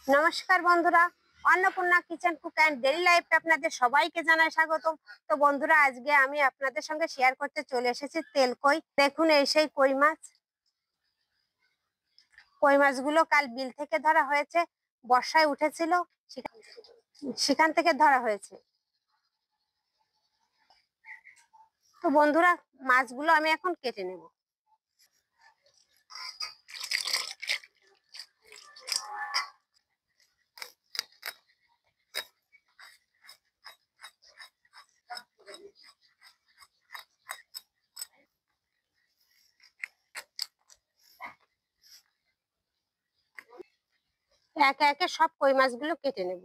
নমস্কার বন্ধুরা, Annapurna kitchen cook and daily লাইফে আপনাদের সবাইকে জানাই স্বাগতম। তো বন্ধুরা, আজকে আমি আপনাদের সঙ্গে শেয়ার করতে চলে এসেছি তেল কই। দেখুন, এই সেই কই মাছ। কই মাছগুলো কাল বিল থেকে ধরা হয়েছে, বর্ষায় উঠেছিল, সেখান থেকে ধরা হয়েছে। তো বন্ধুরা, মাছগুলো আমি এখন কেটে নেব। একে একে সব কই মাছগুলো কেটে নেব।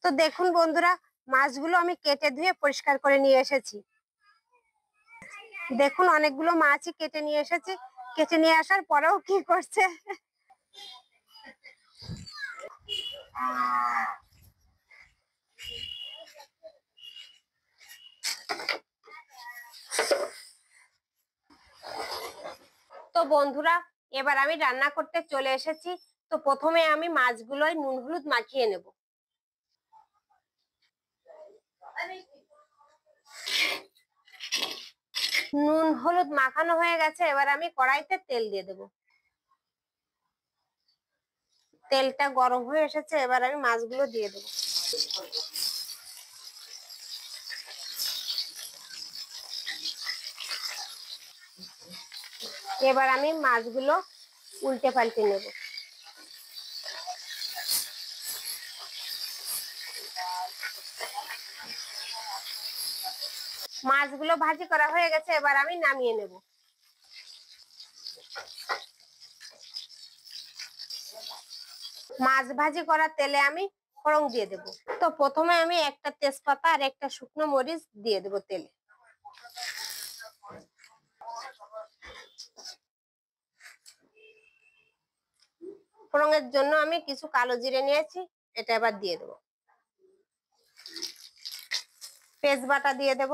তো দেখুন বন্ধুরা, মাছগুলো আমি কেটে ধুয়ে পরিষ্কার করে নিয়ে এসেছি। দেখুন, অনেকগুলো মাছই কেটে নিয়ে এসেছি। কেটে নিয়ে আসার পরেও কি করছে, তো বন্ধুরা, এবার আমি রান্না করতে চলে এসেছি। তো প্রথমে আমি মাছগুলোয় নুন হলুদ মাখিয়ে নেব। নুন হলুদ মাখানো হয়ে গেছে, এবার আমি কড়াইতে তেল দিয়ে দেব। তেলটা গরম হয়ে এসেছে, এবার আমি মাছগুলো দিয়ে দেব। এবার আমি মাছগুলো উল্টে পাল্টে নেব। মাছগুলো ভাজি করা হয়ে গেছে, এবার আমি নামিয়ে নেব। মাছ ভাজি করা তেলে আমি ফোড়ন দিয়ে দেব। তো প্রথমে আমি একটা তেজপাতা আর একটা শুকনো মরিচ দিয়ে দেব তেলে। ফোড়নের জন্য আমি কিছু কালো জিরে নিয়েছি, এটা এবার দিয়ে দেব। তেজবাটা দিয়ে দেব।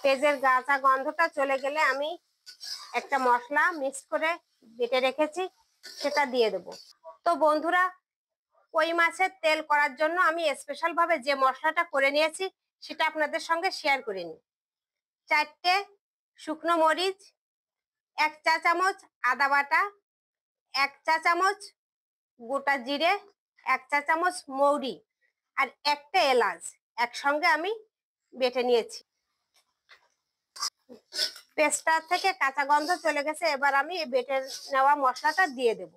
পেঁয়াজের কাঁচা গন্ধটা চলে গেলে আমি একটা মশলা মিক্স করে বেটে রেখেছি, সেটা দিয়ে দেব। তো বন্ধুরা, কই মাছের তেল করার জন্য আমি স্পেশাল ভাবে যে মশলাটা করে নিয়েছি সেটা আপনাদের সঙ্গে শেয়ার করে নিই। 4টে শুকনো মরিচ, 1 চা চামচ আদা বাটা, 1 চা চামচ গোটা জিরে, 1 চা চামচ মৌরি আর একটা এলাচ একসঙ্গে আমি বেটে নিয়েছি। পেস্টটা থেকে কাঁচা গন্ধ চলে গেছে, এবার আমি এই বেটে নেওয়া মশলাটা দিয়ে দেব।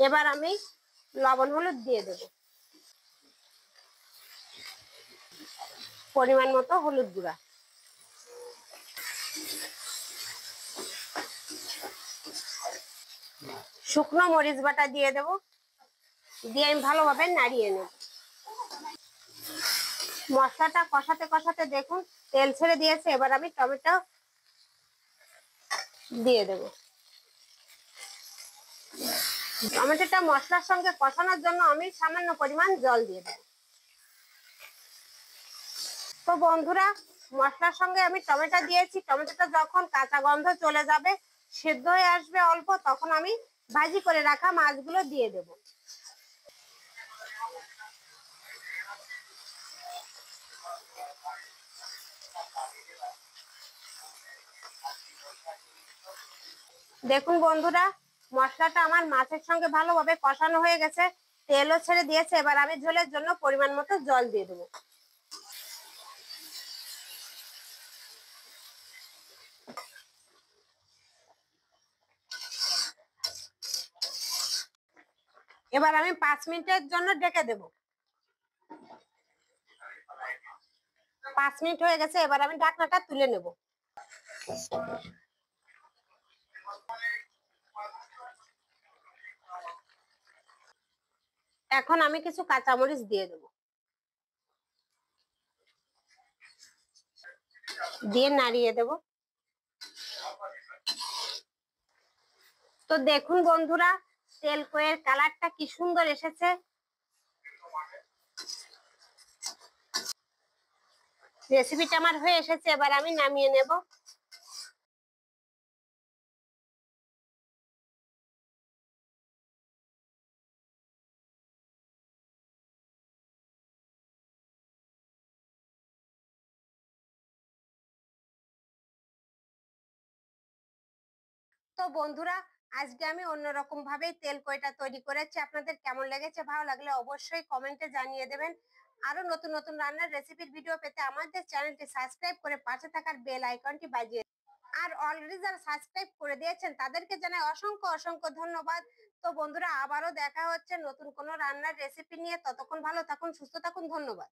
এবার আমি লবণ হলুদ দিয়ে দেব, পরিমাণ মতো হলুদ গুঁড়া। শুকনো মরিচ বাটা দিয়ে দেব, দিয়ে আমি ভালোভাবে নাড়িয়ে নেব। মশলাটা কষাতে কষাতে দেখুন তেল ছেড়ে দিয়েছে, এবার আমি টমেটো দিয়ে দেব। টমেটোটা মশলার সঙ্গে কষানোর জন্য আমি সামান্য পরিমাণ জল দিয়ে দেব। তো বন্ধুরা, মশলার সঙ্গে আমি টমেটো দিয়েছি, টমেটোটা যখন কাঁচা গন্ধ চলে যাবে, সেদ্ধ হয়ে আসবে অল্প, তখন আমি ভাজি করে রাখা মাছগুলো দিয়ে দেব। দেখুন বন্ধুরা, মশলাটা আমার মাছের সঙ্গে ভালোভাবে কষানো হয়ে গেছে, তেলও ছেড়ে দিয়েছে। এবার আমি ঝোলের জন্য পরিমাণ মতো জল দিয়ে দেবো। এবার আমি 5 মিনিটের জন্য ঢেকে দেব। 5 মিনিট হয়ে গেছে, এবার আমি ঢাকনাটা তুলে নেব। এখন আমি কিছু কাঁচামরিচ দিয়ে দেব, দিয়ে নাড়িয়ে দেব। তো দেখুন বন্ধুরা, তেল কইয়ের কালারটা কি সুন্দর এসেছে। রেসিপিটা আমার হয়ে এসেছে, এবার আমি নামিয়ে নেব। তো বন্ধুরা, আজকে আমি অন্যরকম ভাবেই তেল কইটা তৈরি করেছি। আপনাদের কেমন লেগেছে? ভালো লাগলে অবশ্যই কমেন্টে জানিয়ে দেবেন। আরো নতুন নতুন রান্নার রেসিপির ভিডিও পেতে আমাদের চ্যানেলটি সাবস্ক্রাইব করে পাশে থাকার বেল আইকনটি বাজিয়ে, আর অলরেডি যারা সাবস্ক্রাইব করে দিয়েছেন তাদেরকে জানাই অসংখ্য অসংখ্য ধন্যবাদ। তো বন্ধুরা, আবারও দেখা হচ্ছে নতুন কোনো রান্নার রেসিপি নিয়ে। ততক্ষণ ভালো থাকুন, সুস্থ থাকুন, ধন্যবাদ।